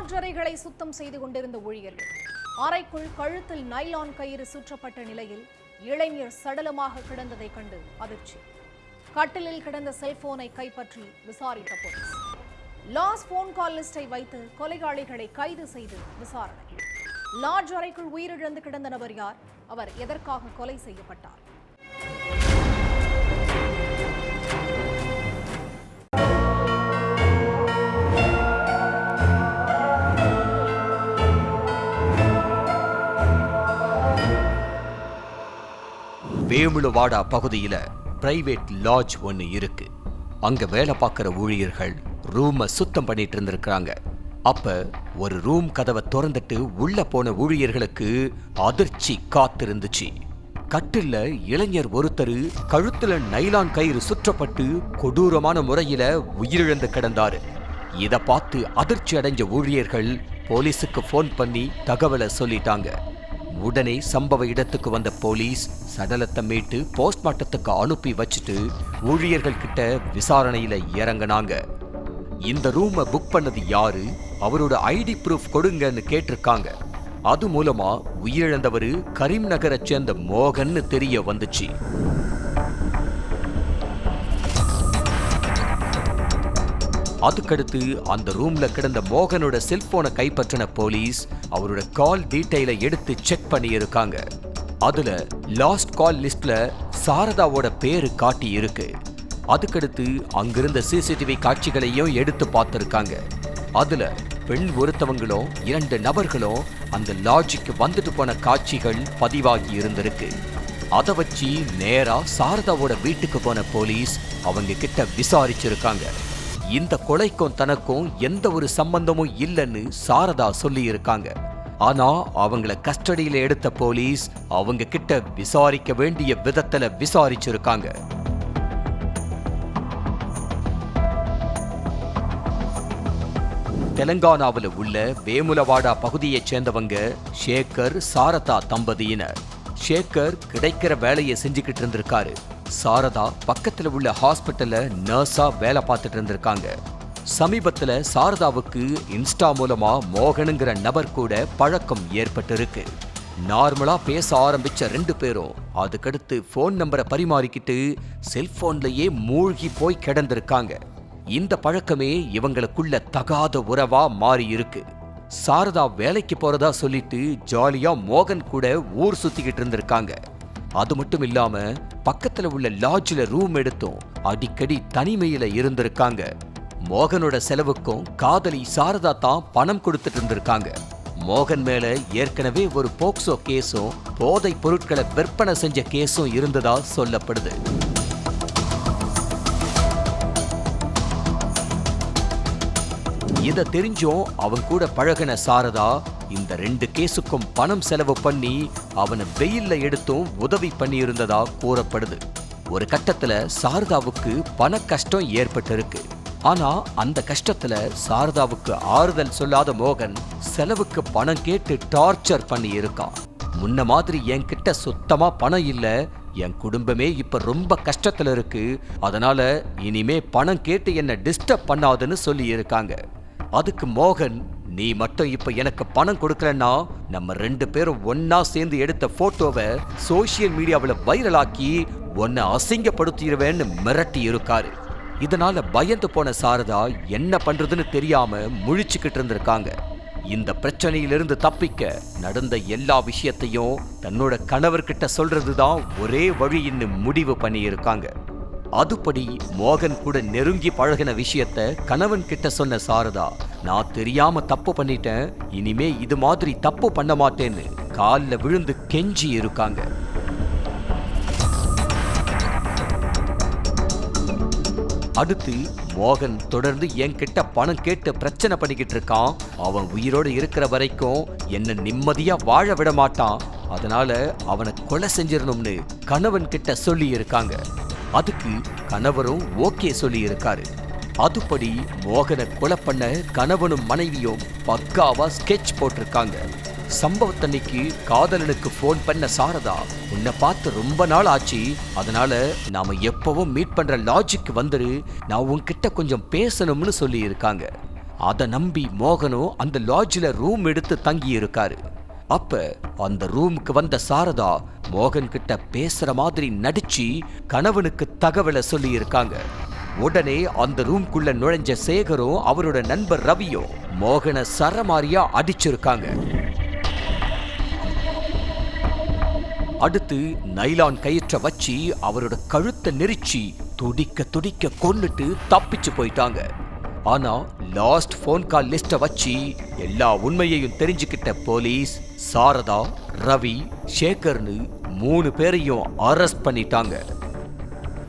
Lodge அறைகளை சுத்தம் செய்து கொண்டிருந்த ஊழியர்கள் அறைக்குள் கழுத்தில் நைலான் கயிறு சுற்றப்பட்ட நிலையில் இளைஞர் சடலமாக கிடந்ததை கண்டு அதிர்ச்சி. கட்டிலில் கிடந்த செல்போனை கைப்பற்றி விசாரித்த போலீஸ் லாஸ் போன் கால் லிஸ்டை வைத்து கொலையாளிகளை கைது செய்து விசாரணை. லாட்ஜ் அறைக்குள் உயிரிழந்து கிடந்த நபர் யார்? அவர் எதற்காக கொலை செய்யப்பட்டார்? வேமுலவாடா பகுதியில பிரைவேட் லாட்ஜ் ஒன்னு இருக்கு. அங்க வேலை பார்க்கிற ஊழியர்கள் ரூமை சுத்தம் பண்ணிட்டு இருந்திருக்காங்க. அப்ப ஒரு ரூம் கதவை திறந்துட்டு உள்ள போன ஊழியர்களுக்கு அதிர்ச்சி காத்திருந்துச்சு. கட்டில்ல இளைஞர் ஒருத்தர் கழுத்துல நைலான் கயிறு சுற்றப்பட்டு கொடூரமான முறையில உயிரிழந்து கிடந்தாரு. இத பார்த்து அதிர்ச்சி அடைஞ்ச ஊழியர்கள் போலீஸுக்கு போன் பண்ணி தகவலை சொல்லிட்டாங்க. உடனே சம்பவ இடத்துக்கு வந்த போலீஸ் சடலத்தை மீட்டு போஸ்ட்மார்ட்டத்துக்கு அனுப்பி வச்சுட்டு ஊழியர்கள் கிட்ட விசாரணையில இறங்கினாங்க. இந்த ரூமை புக் பண்ணது யாரு, அவரோட ஐடி ப்ரூஃப் கொடுங்கன்னு கேட்டிருக்காங்க. அது மூலமா உயிரிழந்தவரு கரீம் நகரை சேர்ந்த மோகன்னு தெரிய வந்துச்சு. அதுக்கடுத்து அந்த ரூம்ல கிடந்த மோகனோட செல்போனை கைப்பற்றின போலீஸ் அவரோட கால் டீடைலை எடுத்து செக் பண்ணி இருக்காங்க. அதுல லாஸ்ட் கால் லிஸ்ட்ல சாரதாவோட பேரு காட்டி இருக்கு. அதுக்கடுத்து அங்கிருந்த சிசிடிவி காட்சிகளையும் எடுத்து பார்த்திருக்காங்க. அதுல பெண் ஒருத்தவங்களும் 2 நபர்களும் அந்த லாட்ஜுக்கு வந்துட்டு போன காட்சிகள் பதிவாகி இருந்திருக்கு. அதை வச்சு நேரா சாரதாவோட வீட்டுக்கு போன போலீஸ் அவங்க கிட்ட விசாரிச்சிருக்காங்க. இந்த கொலைக்கும் தனக்கும் எந்த ஒரு சம்பந்தமும் இல்லைன்னு சாரதா சொல்லி இருக்காங்க. ஆனா அவங்கள கஸ்டடியில எடுத்த போலீஸ் அவங்க கிட்ட விசாரிக்க வேண்டிய விதத்துல விசாரிச்சிருக்காங்க. தெலங்கானாவில் உள்ள வேமுலவாடா பகுதியைச் சேர்ந்தவங்க ஷேகர் சாரதா தம்பதியினர். ஷேகர் கிடைக்கிற வேலையை செஞ்சுக்கிட்டு இருந்திருக்காரு. சாரதா பக்கத்துல உள்ள ஹாஸ்பிட்டல்ல நர்ஸா வேலை பார்த்துட்டு இருந்திருக்காங்க. சமீபத்துல சாரதாவுக்கு இன்ஸ்டா மூலமா மோகனுங்கிற நபர் கூட பழக்கம் ஏற்பட்டிருக்கு. நார்மலா பேச ஆரம்பிச்ச 2 பேரும் அதுக்கடுத்து போன் நம்பரை பரிமாறிக்கிட்டு செல்போன்லயே மூழ்கி போய் கிடந்திருக்காங்க. இந்த பழக்கமே இவங்களுக்குள்ள தகாத உறவா மாறி இருக்கு. சாரதா வேலைக்கு போறதா சொல்லிட்டு ஜாலியா மோகன் கூட ஊர் சுத்திக்கிட்டு இருந்திருக்காங்க. அது மட்டும் இல்லாம பக்கத்துல உள்ள லாட்ஜ்ல ரூம் எடுத்தும் அடிக்கடி தனிமையில இருந்திருக்காங்க. மோகனோட செலவுக்கும் காதலி சாரதா தான் பணம் கொடுத்துட்டு இருந்திருக்காங்க. மோகன் மேல ஏற்கனவே ஒரு போக்சோ கேஸும் போதை பொருட்களை விற்பனை செஞ்ச கேஸும் இருந்ததா சொல்லப்படுது. இத தெரிஞ்சும் அவன் கூட பழகின சாரதா இந்த 2 கேஸுக்கும் பணம் செலவு பண்ணி அவனை வெயில்ல எடுத்தும் உதவி பண்ணி இருந்ததா கூறப்படுது. ஒரு கட்டத்துல சாரதாவுக்கு பண கஷ்டம் ஏற்பட்டிருக்கு. ஆனா அந்த கஷ்டத்துல சாரதாவுக்கு ஆறுதல் சொல்லாத மோகன் செலவுக்கு பணம் கேட்டு டார்ச்சர் பண்ணி இருக்கான். முன்ன மாதிரி என்கிட்ட சுத்தமா பணம் இல்ல, என் குடும்பமே இப்ப ரொம்ப கஷ்டத்துல இருக்கு, அதனால இனிமே பணம் கேட்டு என்ன டிஸ்டர்ப் பண்ணாதுன்னு சொல்லி இருக்காங்க. அதுக்கு மோகன், நீ மட்டும் இப்ப எனக்கு பணம் கொடுக்கலன்னா நம்ம 2 பேரும் ஒன்னா சேர்ந்து எடுத்த போட்டோவை சோசியல் மீடியாவில் வைரலாக்கி உன்னை அசிங்கப்படுத்திடுவேன்னு மிரட்டி இருக்காரு. இதனால பயந்து போன சாரதா என்ன பண்றதுன்னு தெரியாம முழிச்சுக்கிட்டு இருந்திருக்காங்க. இந்த பிரச்சனையிலிருந்து தப்பிக்க நடந்த எல்லா விஷயத்தையும் தன்னோட கணவர்கிட்ட சொல்றதுதான் ஒரே வழின்னு முடிவு பண்ணி இருக்காங்க. அதுபடி மோகன் கூட நெருங்கி பழகின விஷயத்த கணவன் கிட்ட சொன்ன சாரதா, நான் தெரியாம தப்பு பண்ணிட்டேன், இனிமே இது மாதிரி தப்பு பண்ண மாட்டேன்னு கால்ல விழுந்து கெஞ்சி இருக்காங்க. அடுத்து மோகன் தொடர்ந்து என்கிட்ட பணம் கேட்டு பிரச்சனை பண்ணிக்கிட்டு இருக்கான், அவன் உயிரோடு இருக்கிற வரைக்கும் என்ன நிம்மதியா வாழ விட மாட்டான், அதனால அவனை கொலை செஞ்சிடணும்னு கணவன் கிட்ட சொல்லி இருக்காங்க. அதுக்கு கணவரும் ஓகே சொல்லி இருக்காரு. அதுபடி மோகனை கொலை பண்ண கணவனும் மனைவியும் பக்காவா ஸ்கெட்ச் போட்டிருக்காங்க. சம்பவத்தன்னைக்கு காதலனுக்கு போன் பண்ண சாரதா, உன்னை பார்த்து ரொம்ப நாள் ஆச்சு, அதனால நாம எப்பவும் மீட் பண்ற லாட்ஜுக்கு வந்துரு, நான் உன்கிட்ட கொஞ்சம் பேசணும்னு சொல்லி இருக்காங்க. அதை நம்பி மோகனும் அந்த லாட்ஜில் ரூம் எடுத்து தங்கி இருக்காரு. அப்ப அந்த ரூமுக்கு வந்த சாரதா மோகன் கிட்ட பேசுற மாதிரி நடிச்சு கணவனுக்கு தகவலை சொல்லி இருக்காங்க. உடனே அந்த ரூம்குள்ள நுழைஞ்ச சேகரும் அவரோட நண்பர் ரவியும் மோகனை சரமாரியா அடிச்சிருக்காங்க. அடுத்து நைலான் கயிற்ற வச்சு அவரோட கழுத்தை நெரிச்சு துடிக்க துடிக்க கொன்னுட்டு தப்பிச்சு போயிட்டாங்க. ஆனா லாஸ்ட் போன் கால் லிஸ்ட வச்சு எல்லா உண்மையையும் தெரிஞ்சுக்கிட்ட போலீஸ் சாரதா, ரவி, சேகர்னு 3 பேரையும் அரெஸ்ட் பண்ணிட்டாங்க.